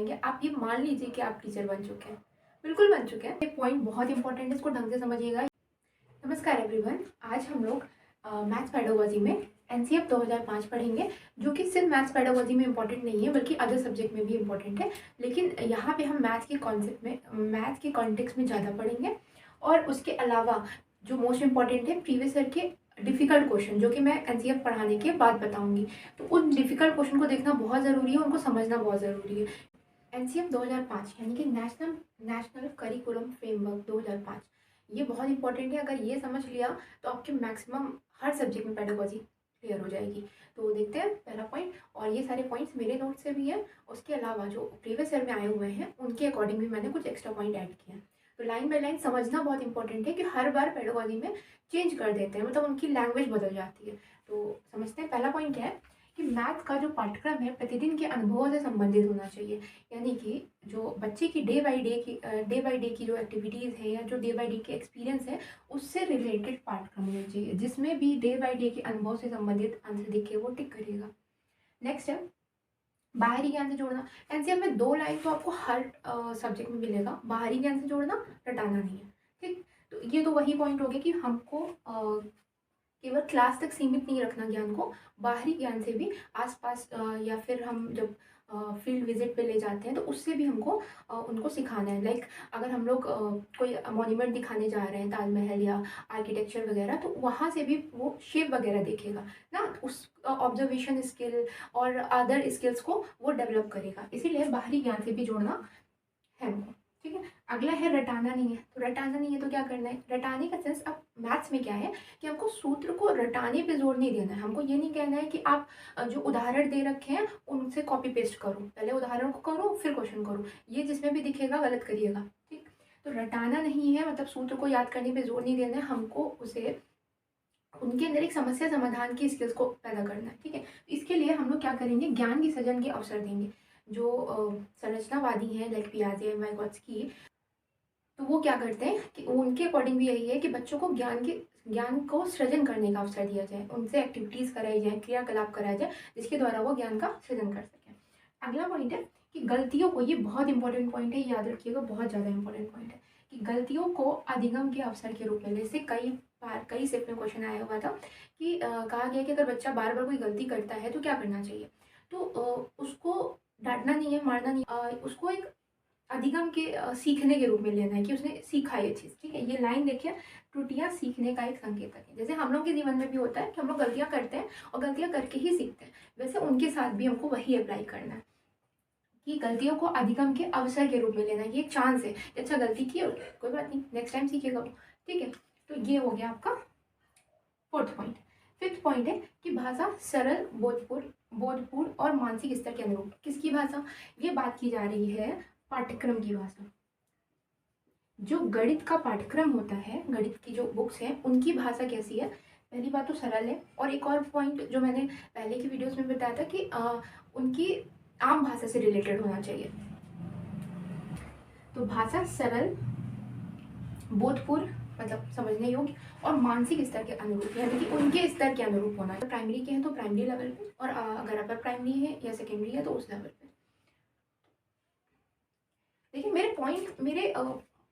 जाएंगे, आप ये मान लीजिए कि आप टीचर बन चुके हैं, बिल्कुल बन चुके हैं। ये पॉइंट बहुत इंपॉर्टेंट है, इसको ढंग से समझिएगा। नमस्कार एवरीवन, आज हम लोग मैथ्स पेडागोजी में एनसीएफ 2005 पढ़ेंगे, जो कि सिर्फ मैथ्स पेडागोजी में इंपॉर्टेंट नहीं है बल्कि अदर सब्जेक्ट में भी इंपॉर्टेंट है। लेकिन यहाँ पे हम मैथ्स के कॉन्सेप्ट में, मैथ्स के कॉन्टेक्स्ट में ज़्यादा पढ़ेंगे। और उसके अलावा जो मोस्ट इंपॉर्टेंट है, प्रीवियस ईयर के डिफ़िकल्ट क्वेश्चन, जो कि मैं एनसीएफ पढ़ाने के बाद बताऊँगी। तो उन डिफ़िकल्ट क्वेश्चन को देखना बहुत ज़रूरी है, उनको समझना बहुत ज़रूरी है। एनसीएफ 2005 यानी कि नेशनल करिकुलम फ्रेमवर्क 2005, ये बहुत इंपॉर्टेंट है। अगर ये समझ लिया तो आपके मैक्सिमम हर सब्जेक्ट में पेडागोजी क्लियर हो जाएगी। तो देखते हैं पहला पॉइंट, और ये सारे पॉइंट्स मेरे नोट से भी हैं, उसके अलावा जो प्रीवियस ईयर में आए हुए हैं उनके अकॉर्डिंग भी मैंने कुछ एक्स्ट्रा पॉइंट ऐड किए हैं। तो लाइन बाय लाइन समझना बहुत इंपॉर्टेंट है कि हर बार पेडागोजी में चेंज कर देते हैं, मतलब उनकी लैंग्वेज बदल जाती है। तो समझते हैं पहला पॉइंट क्या है कि मैथ का जो पाठ्यक्रम है प्रतिदिन के अनुभवों से संबंधित होना चाहिए। यानी कि जो बच्चे की डे बाय डे की जो एक्टिविटीज़ है या जो डे बाय डे के एक्सपीरियंस है, उससे रिलेटेड पाठ्यक्रम होना चाहिए, जिसमें भी डे बाय डे के अनुभव से संबंधित आंसर दिखे वो टिक करिएगा। नेक्स्ट है बाहरी ज्ञान से जोड़ना। एनसीएफ में 2 लाइन तो आपको हर सब्जेक्ट में मिलेगा, बाहरी ज्ञान से जोड़ना, रटाना नहीं है। ठीक, तो ये तो वही पॉइंट हो गया कि हमको केवल क्लास तक सीमित नहीं रखना ज्ञान को, बाहरी ज्ञान से भी आसपास या फिर हम जब फील्ड विजिट पे ले जाते हैं तो उससे भी हमको उनको सिखाना है। लाइक अगर हम लोग कोई मॉन्यूमेंट दिखाने जा रहे हैं, ताजमहल या आर्किटेक्चर वगैरह, तो वहाँ से भी वो शेप वगैरह देखेगा ना, उस ऑब्जर्वेशन स्किल और अदर स्किल्स को वो डेवलप करेगा। इसीलिए बाहरी ज्ञान से भी जोड़ना है हमको। ठीक है, अगला है रटाना नहीं है। तो रटाना नहीं है तो क्या करना है, रटाने का सेंस अब मैथ्स में क्या है कि हमको सूत्र को रटाने पे जोर नहीं देना है। हमको ये नहीं कहना है कि आप जो उदाहरण दे रखे हैं उनसे कॉपी पेस्ट करो, पहले उदाहरण को करो फिर क्वेश्चन करो, ये जिसमें भी दिखेगा गलत करिएगा। ठीक, तो रटाना नहीं है, मतलब सूत्र को याद करने पे जोर नहीं देना है, हमको उसे उनके अंदर एक समस्या समाधान की स्किल्स को पैदा करना है। ठीक है, इसके लिए हम लोग क्या करेंगे, ज्ञान की सृजन के अवसर देंगे। जो संरचनावादी हैं लाइक पियाजे, वाइगोत्स्की, तो वो क्या करते हैं कि उनके अकॉर्डिंग भी यही है कि बच्चों को ज्ञान को सृजन करने का अवसर दिया जाए, उनसे एक्टिविटीज़ कराई जाए, क्रियाकलाप कराया जाए, जिसके द्वारा वो ज्ञान का सृजन कर सकें। अगला पॉइंट है कि गलतियों को, ये बहुत इंपॉर्टेंट पॉइंट है, याद रखिएगा, बहुत ज़्यादा इंपॉर्टेंट पॉइंट है कि गलतियों को अधिगम के अवसर के रूप में, जैसे कई सेट में क्वेश्चन आया हुआ था कि कहा गया कि अगर बच्चा बार बार कोई गलती करता है तो क्या करना चाहिए। तो उसको डांटना नहीं है, मारना नहीं, उसको एक अधिगम के सीखने के रूप में लेना है कि उसने सीखा ये चीज़। ठीक है, ये लाइन देखिए, त्रुटियां सीखने का एक संकेतक है। जैसे हम लोग के जीवन में भी होता है कि हम लोग गलतियां करते हैं और गलतियां करके ही सीखते हैं, वैसे उनके साथ भी हमको वही अप्लाई करना है कि गलतियों को अधिगम के अवसर के रूप में लेना है। ये एक चांस है कि अच्छा गलती की, कोई बात नहीं, नेक्स्ट टाइम सीखेगा वो। ठीक है, तो ये हो गया आपका फोर्थ पॉइंट। फिफ्थ पॉइंट है कि भाषा सरल, बोधपूर्ण और मानसिक स्तर के अनुरूप। किसकी भाषा, ये बात की जा रही है पाठ्यक्रम की भाषा। जो गणित का पाठ्यक्रम होता है, गणित की जो बुक्स हैं उनकी भाषा कैसी है, पहली बात तो सरल है, और एक और पॉइंट जो मैंने पहले की वीडियोस में बताया था कि उनकी आम भाषा से रिलेटेड होना चाहिए। तो भाषा सरल, बोधपूर्ण मतलब समझने योग्य, और मानसिक स्तर के अनुरूप, यानी कि उनके स्तर के अनुरूप होना है। प्राइमरी के हैं तो प्राइमरी लेवल पे, और अगर अपर प्राइमरी है या सेकेंडरी है तो उस लेवल पे। देखिए मेरे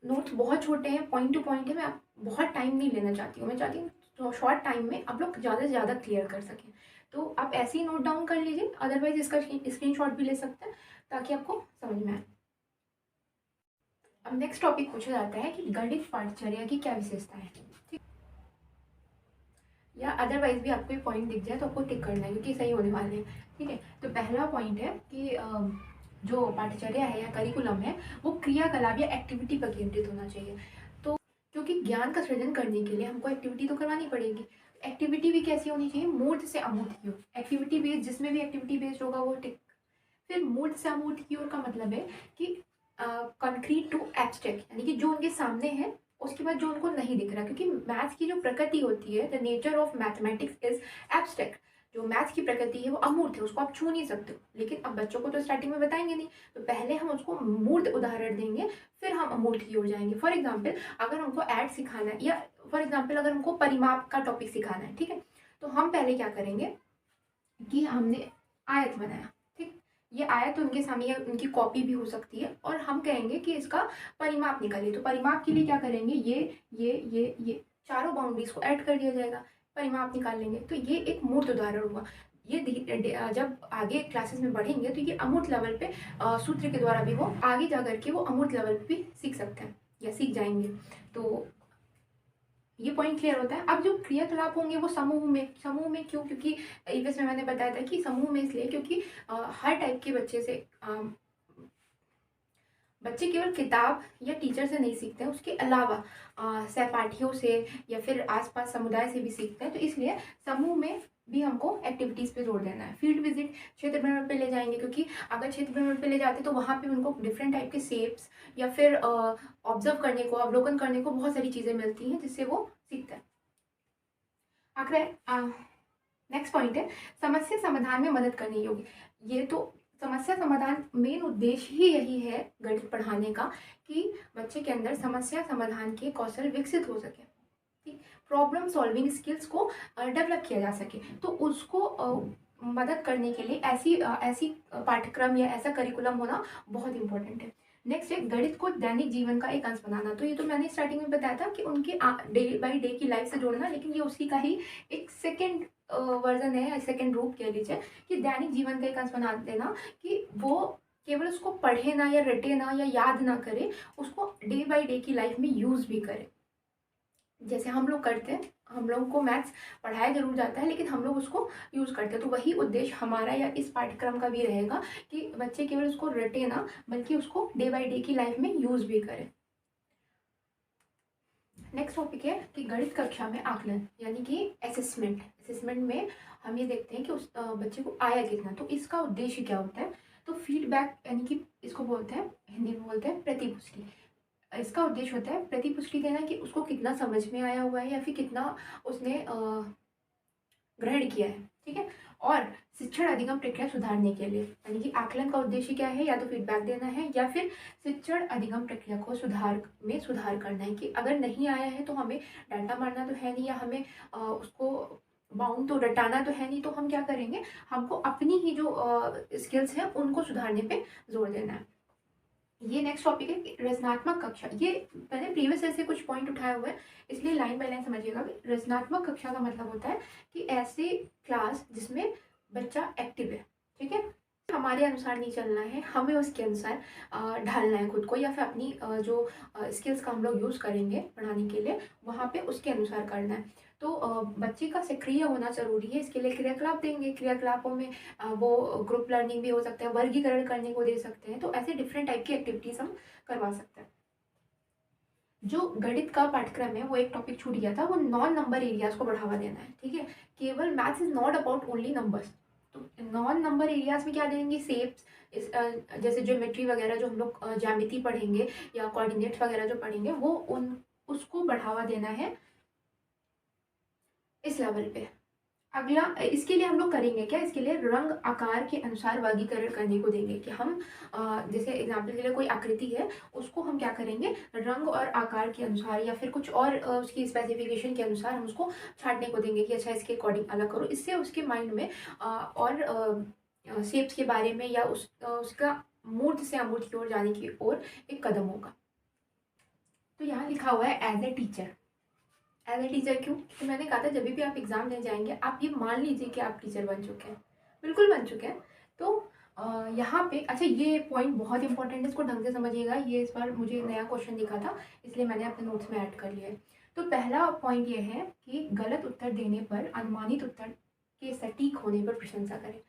नोट्स बहुत छोटे हैं, पॉइंट टू पॉइंट है, मैं बहुत टाइम नहीं लेना चाहती हूँ, मैं चाहती हूँ तो शॉर्ट टाइम में आप लोग ज़्यादा से ज़्यादा क्लियर कर सकें। तो आप ऐसे ही नोट डाउन कर लीजिए, अदरवाइज इसका स्क्रीनशॉट भी ले सकते हैं ताकि आपको समझ में आए। अब नेक्स्ट टॉपिक पूछा जाता है कि गणित पाठचर्या की क्या विशेषता है। ठीक, या अदरवाइज भी आपको एक पॉइंट दिख जाए तो आपको टिक करना है क्योंकि सही होने वाले हैं। ठीक है, तो पहला पॉइंट है कि जो पाठचर्या है या करिकुलम है वो क्रियाकलाप या एक्टिविटी पर केंद्रित होना चाहिए। तो क्योंकि ज्ञान का सृजन करने के लिए हमको एक्टिविटी तो करवानी पड़ेगी, एक्टिविटी भी कैसी होनी चाहिए, मूर्त से अमूर्त की ओर। एक्टिविटी बेस्ड, जिसमें भी एक्टिविटी बेस्ड होगा वो टिक। फिर मूर्त से अमूर्त की ओर का मतलब है कि कंक्रीट टू एब्स्ट्रैक्ट, यानी कि जो उनके सामने है उसके बाद जो उनको नहीं दिख रहा, क्योंकि मैथ्स की जो प्रकृति होती है, the nature of mathematics is abstract. जो मैथ्स की प्रकृति है वो अमूर्त है, उसको आप छू नहीं सकते हो। लेकिन अब बच्चों को तो स्टार्टिंग में बताएंगे नहीं, तो पहले हम उसको मूर्त उदाहरण देंगे, फिर हम अमूर्त की ओर जाएंगे। फॉर एग्जाम्पल अगर हमको ऐड सिखाना है, या फॉर एग्जाम्पल अगर हमको परिमाप का टॉपिक सिखाना है, ठीक है, तो हम पहले क्या करेंगे कि हमने आयत बनाया। ठीक, ये आया तो उनके सामने उनकी कॉपी भी हो सकती है, और हम कहेंगे कि इसका परिमाप निकालिए। तो परिमाप के लिए क्या करेंगे, ये चारों बाउंड्रीज को ऐड कर दिया जाएगा, परिमाप निकाल लेंगे। तो ये एक मूर्त उदाहरण हुआ। ये जब आगे क्लासेस में बढ़ेंगे तो ये अमूर्त लेवल पे सूत्र के द्वारा भी वो आगे जा करके वो अमूर्त लेवल पे भी सीख सकते हैं या सीख जाएंगे। तो ये पॉइंट क्लियर होता है। अब जो क्रियाकलाप होंगे वो समूह में क्यों, क्योंकि प्रीवियस में मैंने बताया था कि समूह में इसलिए क्योंकि हर टाइप के बच्चे से बच्चे केवल किताब या टीचर से नहीं सीखते हैं, उसके अलावा सहपाठियों से या फिर आसपास समुदाय से भी सीखते हैं। तो इसलिए समूह में भी हमको एक्टिविटीज़ पे जोर देना है। फील्ड विजिट, क्षेत्र भ्रमण पे ले जाएंगे, क्योंकि अगर क्षेत्र भ्रमण पे ले जाते तो वहाँ पे उनको डिफरेंट टाइप के शेप्स या फिर ऑब्जर्व करने को, अवलोकन करने को बहुत सारी चीज़ें मिलती हैं जिससे वो सीखता है। आखिर नेक्स्ट पॉइंट है समस्या समाधान में मदद करने योग्य। ये तो समस्या समाधान मेन उद्देश्य ही यही है गणित पढ़ाने का, कि बच्चे के अंदर समस्या समाधान के कौशल विकसित हो सके, प्रॉब्लम सॉल्विंग स्किल्स को डेवलप किया जा सके। तो उसको मदद करने के लिए ऐसी पाठ्यक्रम या ऐसा करिकुलम होना बहुत इंपॉर्टेंट है। नेक्स्ट है गणित को दैनिक जीवन का एक अंश बनाना। तो ये तो मैंने स्टार्टिंग में बताया था कि उनके डे बाई डे की लाइफ से जोड़ना, लेकिन ये उसी का ही एक सेकेंड वर्जन है, सेकेंड रूप कह लीजिए, कि दैनिक जीवन का एक अंश बना देना, कि वो केवल उसको पढ़े ना या रटे ना या याद ना करे, उसको डे बाई डे की लाइफ में यूज़ भी करे। जैसे हम लोग करते हैं, हम लोगों को मैथ्स पढ़ाया जरूर जाता है लेकिन हम लोग उसको यूज़ करते हैं। तो वही उद्देश्य हमारा या इस पाठ्यक्रम का भी रहेगा कि बच्चे केवल उसको रटे ना, बल्कि उसको डे बाई डे की लाइफ में यूज़ भी करें। नेक्स्ट टॉपिक है कि गणित कक्षा में आकलन, यानी कि असेसमेंट में हम ये देखते हैं कि उस बच्चे को आया कितना। तो इसका उद्देश्य क्या होता है, तो फीडबैक, यानी कि इसको बोलते हैं, हिंदी में बोलते हैं प्रतिपुष्टि। इसका उद्देश्य होता है प्रतिपुष्टि देना कि उसको कितना समझ में आया हुआ है या फिर कितना उसने ग्रहण किया है, ठीक है। और शिक्षण अधिगम प्रक्रिया सुधारने के लिए, यानी कि आकलन का उद्देश्य क्या है, या तो फीडबैक देना है या फिर शिक्षण अधिगम प्रक्रिया को सुधार करना है, कि अगर नहीं आया है तो हमें डांटा मारना तो है नहीं, या हमें उसको बाउंड तो रटाना तो है नहीं। तो हम क्या करेंगे, हमको अपनी ही जो स्किल्स हैं उनको सुधारने पे जोर देना है। ये नेक्स्ट टॉपिक है रचनात्मक कक्षा। ये मैंने प्रीवियस ऐसे कुछ पॉइंट उठाए हुए हैं, इसलिए लाइन बाय लाइन समझिएगा। रचनात्मक कक्षा का मतलब होता है कि ऐसी क्लास जिसमें बच्चा एक्टिव है, ठीक है। हमारे अनुसार नहीं चलना है, हमें उसके अनुसार ढालना है खुद को, या फिर अपनी जो स्किल्स का हम लोग यूज़ करेंगे पढ़ाने के लिए, वहाँ पे उसके अनुसार करना है। तो बच्चे का सक्रिय होना जरूरी है। इसके लिए क्रियाकलाप देंगे, क्रियाकलापों में वो ग्रुप लर्निंग भी हो सकता है, वर्गीकरण करने को दे सकते हैं। तो ऐसे डिफरेंट टाइप की एक्टिविटीज हम करवा सकते हैं। जो गणित का पाठ्यक्रम है वो एक टॉपिक छूट गया था, वो नॉन नंबर एरियाज को बढ़ावा देना है, ठीक है। केवल maths is not about only numbers. तो नॉन नंबर एरियाज में क्या देंगे, शेप्स, जैसे ज्योमेट्री वगैरह जो हम लोग ज्यामिति पढ़ेंगे या कोऑर्डिनेट्स वगैरह जो पढ़ेंगे, वो उसको बढ़ावा देना है इस लेवल पे। अगला, इसके लिए हम लोग करेंगे क्या, इसके लिए रंग आकार के अनुसार वर्गीकरण करने को देंगे, कि हम जैसे एग्जाम्पल के लिए कोई आकृति है, उसको हम क्या करेंगे, रंग और आकार के अनुसार या फिर कुछ और उसकी स्पेसिफिकेशन के अनुसार हम उसको छांटने को देंगे, कि अच्छा इसके अकॉर्डिंग अलग करो। इससे उसके माइंड में और शेप्स के बारे में या उसका मूर्त से अमूर्त की ओर जाने की ओर एक कदम होगा। तो यहाँ लिखा हुआ है as a teacher. As a teacher क्यों, तो मैंने कहा था जब भी आप एग्ज़ाम देने जाएंगे आप ये मान लीजिए कि आप टीचर बन चुके हैं, बिल्कुल बन चुके हैं। तो यहाँ पे अच्छा, ये पॉइंट बहुत इंपॉर्टेंट है, इसको ढंग से समझिएगा। ये इस बार मुझे नया क्वेश्चन दिखा था, इसलिए मैंने अपने नोट्स में ऐड कर लिया है। तो पहला पॉइंट ये है कि गलत उत्तर देने पर अनुमानित उत्तर के सटीक होने पर प्रशंसा करें।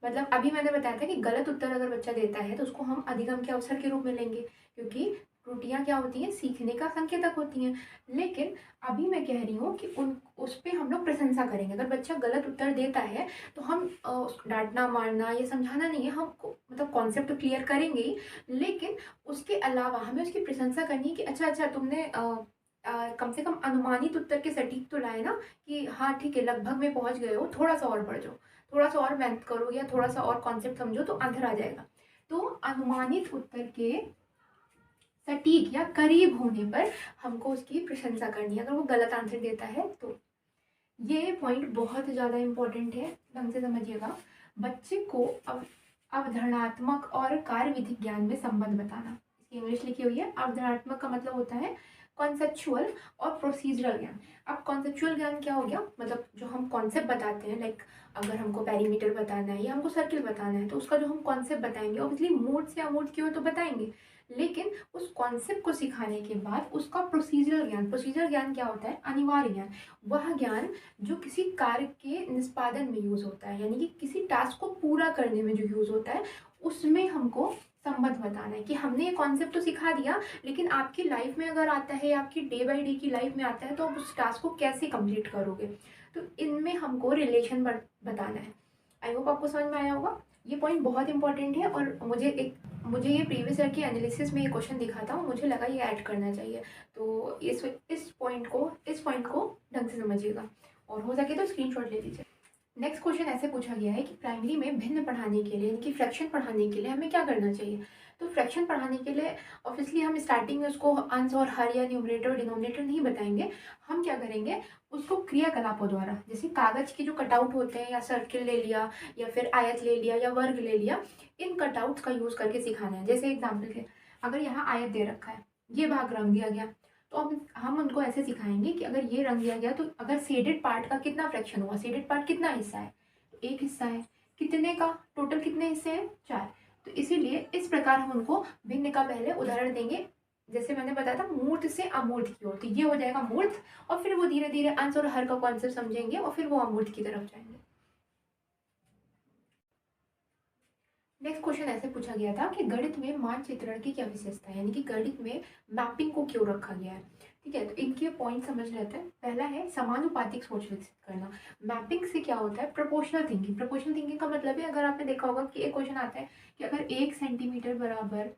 मतलब अभी मैंने बताया था कि गलत उत्तर अगर बच्चा देता है तो उसको हम अधिगम के अवसर के रूप में लेंगे, क्योंकि त्रुटियां क्या होती हैं, सीखने का संकेतक होती हैं। लेकिन अभी मैं कह रही हूँ कि उस पर हम लोग प्रशंसा करेंगे। अगर बच्चा गलत उत्तर देता है तो हम डांटना मारना या समझाना नहीं है, हम मतलब कॉन्सेप्ट तो क्लियर करेंगे ही, लेकिन उसके अलावा हमें उसकी प्रशंसा करनी है कि अच्छा तुमने कम से कम अनुमानित उत्तर के सटीक तो लाए ना, कि हाँ ठीक है लगभग में पहुँच गए हो, थोड़ा सा और बढ़ जाओ, थोड़ा सा और मेहनत करो या थोड़ा सा और कॉन्सेप्ट समझो तो आंसर आ जाएगा। तो अनुमानित उत्तर के सटीक या करीब होने पर हमको उसकी प्रशंसा करनी है, अगर वो गलत आंसर देता है तो। ये पॉइंट बहुत ज़्यादा इम्पोर्टेंट है, ढंग से समझिएगा। बच्चे को अब अवधारणात्मक और कार्यविधिक ज्ञान में संबंध बताना। इसकी इंग्लिश लिखी हुई है। अवधारणात्मक का मतलब होता है कॉन्सेप्चुअल और प्रोसीजरल ज्ञान। अब कॉन्सेप्चुअल ज्ञान क्या हो गया, मतलब जो हम कॉन्सेप्ट बताते हैं, लाइक अगर हमको पेरीमीटर बताना है या हमको सर्किल बताना है तो उसका जो हम कॉन्सेप्ट बताएंगे, ऑब्वियसली मूड से अमूर्त की हो तो बताएंगे, लेकिन उस कॉन्सेप्ट को सिखाने के बाद उसका प्रोसीजरल ज्ञान क्या होता है, अनिवार्य ज्ञान, वह ज्ञान जो किसी कार्य के निष्पादन में यूज होता है, यानी कि किसी टास्क को पूरा करने में जो यूज होता है, उसमें हमको संबंध बताना है कि हमने ये कॉन्सेप्ट तो सिखा दिया, लेकिन आपकी लाइफ में अगर आता है, आपकी डे बाय डे की लाइफ में आता है, तो आप उस टास्क को कैसे कंप्लीट करोगे। तो इनमें हमको रिलेशन बताना है। आई होप आपको समझ में आया होगा। ये पॉइंट बहुत इंपॉर्टेंट है और मुझे ये प्रीवियस ईयर की एनालिसिस में ये क्वेश्चन दिखा था और मुझे लगा ये ऐड करना चाहिए। तो इस पॉइंट को ढंग से समझिएगा और हो सके तो स्क्रीनशॉट ले लीजिए। नेक्स्ट क्वेश्चन ऐसे पूछा गया है कि प्राइमरी में भिन्न पढ़ाने के लिए, यानी कि फ्रैक्शन पढ़ाने के लिए हमें क्या करना चाहिए। तो फ्रैक्शन पढ़ाने के लिए ऑब्वियसली हम स्टार्टिंग में उसको अंश और हर या न्यूमरेटर डिनोमिनेटर नहीं बताएंगे। हम क्या करेंगे, उसको क्रियाकलापों द्वारा, जैसे कागज के जो कटआउट होते हैं, या सर्किल ले लिया या फिर आयत ले लिया या वर्ग ले लिया, इन कटआउट्स का यूज़ करके सिखाना है। जैसे एग्जाम्पल के, अगर यहाँ आयत दे रखा है, ये भाग रंग दिया गया, तो अब हम उनको ऐसे सिखाएंगे कि अगर ये रंग दिया गया तो अगर शेडेड पार्ट का कितना फ्रैक्शन हुआ, शेडेड पार्ट कितना हिस्सा है, तो एक हिस्सा है, कितने का, टोटल कितने हिस्से हैं, 4। तो इसीलिए इस प्रकार हम उनको भिन्न का पहले उदाहरण देंगे। जैसे मैंने बताया था मूर्त से अमूर्त की ओर, तो ये हो जाएगा मूर्त, और फिर वो धीरे धीरे अंश और हर का कॉन्सेप्ट समझेंगे और फिर वो अमूर्त की तरफ जाएंगे। नेक्स्ट क्वेश्चन ऐसे पूछा गया था कि गणित में मानचित्रण की क्या विशेषता है, यानी कि गणित में मैपिंग को क्यों रखा गया है। ठीक है, तो इनके पॉइंट समझ लेते हैं। पहला है समानुपातिक सोच विकसित करना। मैपिंग से क्या होता है, प्रोपोर्शनल थिंकिंग। प्रोपोर्शनल थिंकिंग का मतलब है, अगर आपने देखा होगा कि एक क्वेश्चन आता है कि अगर 1 सेंटीमीटर बराबर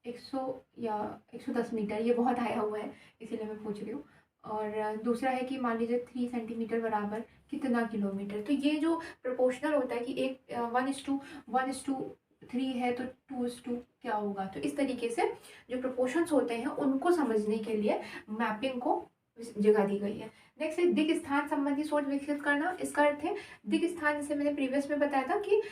100 या 110 मीटर, ये बहुत आया हुआ है इसीलिए मैं पूछ रही हूँ। और दूसरा है कि मान लीजिए 3 सेंटीमीटर बराबर कितना किलोमीटर। तो ये जो प्रोपोर्शनल होता है कि एक 1:3 है तो 2:2 क्या होगा। तो इस तरीके से जो प्रोपोर्शंस होते हैं उनको समझने के लिए मैपिंग को जगह दी गई है। नेक्स्ट है दिक् स्थान संबंधी सोच विकसित करना। इसका अर्थ है दिक् स्थान, जैसे मैंने प्रीवियस में बताया था कि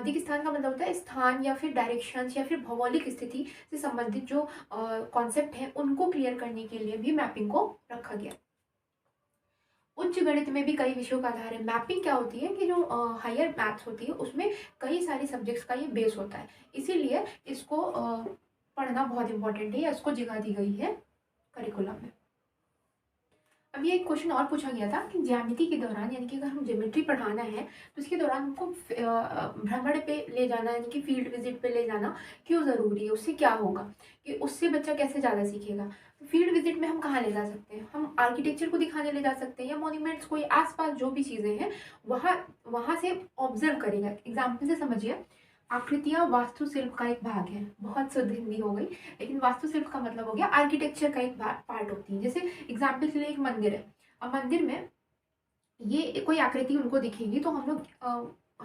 दिक् स्थान का मतलब होता है स्थान या फिर डायरेक्शंस या फिर भौगोलिक स्थिति से संबंधित जो कॉन्सेप्ट है उनको क्लियर करने के लिए भी मैपिंग को रखा गया। उच्च गणित में भी कई विषयों का आधार है। मैपिंग क्या होती है कि जो हायर मैथ्स होती है उसमें कई सारी सब्जेक्ट्स का ये बेस होता है, इसीलिए इसको पढ़ना बहुत इंपॉर्टेंट है या इसको जगह दी गई है करिकुलम में। अब ये एक क्वेश्चन और पूछा गया था कि ज्यामिति के दौरान, यानी कि अगर हम ज्योमेट्री पढ़ाना है तो इसके दौरान हमको भ्रमण पे ले जाना, यानी कि फील्ड विजिट पे ले जाना क्यों ज़रूरी है, उससे क्या होगा, कि उससे बच्चा कैसे ज़्यादा सीखेगा। तो फील्ड विजिट में हम कहाँ ले जा सकते हैं, हम आर्किटेक्चर को दिखाने ले जा सकते हैं या मोन्यूमेंट्स को, या आसपास जो भी चीज़ें हैं वहाँ से ऑब्जर्व करेगा। एग्जाम्पल से समझिए, आकृतियाँ वास्तुशिल्प का एक भाग है। बहुत शुद्ध हिंदी हो गई, लेकिन वास्तुशिल्प का मतलब हो गया आर्किटेक्चर का एक पार्ट होती है। जैसे एग्जाम्पल के लिए एक मंदिर है, अब मंदिर में ये कोई आकृति उनको दिखेगी तो हम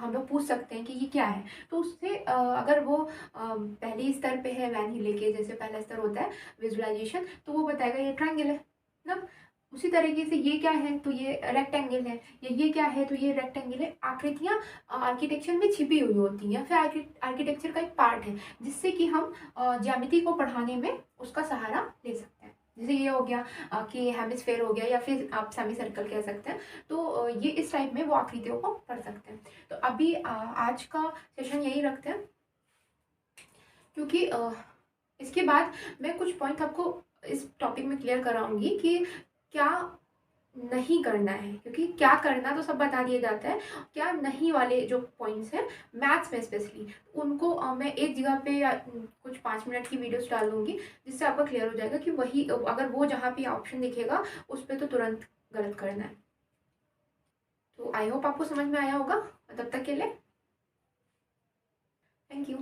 लोग पूछ सकते हैं कि ये क्या है। तो उससे अगर वो पहले स्तर पे है वैन ही लेके, जैसे पहला स्तर होता है विजुअलाइजेशन, तो वो बताएगा ये ट्रायंगल है ना। उसी तरीके से ये क्या है, तो ये रेक्टेंगल है, या ये क्या है, तो ये रेक्टेंगल है। आकृतियाँ आर्किटेक्चर में छिपी हुई होती हैं, फिर आर्किटेक्चर का एक पार्ट है जिससे कि हम ज्यामिति को पढ़ाने में उसका सहारा ले सकते हैं। जैसे ये हो गया कि हेमिस्फेयर हो गया, या फिर आप सेमी सर्कल कह सकते हैं। तो ये इस टाइप में वो आकृतियों को पढ़ सकते हैं। तो अभी आज का सेशन यही रखते हैं, क्योंकि इसके बाद मैं कुछ पॉइंट आपको इस टॉपिक में क्लियर कराऊंगी कि क्या नहीं करना है, क्योंकि क्या करना तो सब बता दिया जाता है, क्या नहीं वाले जो पॉइंट्स हैं मैथ्स में स्पेशली, उनको मैं एक जगह पे या कुछ 5 मिनट की वीडियोस डाल दूंगी, जिससे आपका क्लियर हो जाएगा कि वही अगर वो जहाँ पे ऑप्शन दिखेगा उस पर तो तुरंत गलत करना है। तो आई होप आपको समझ में आया होगा। तब तक के लिए थैंक यू।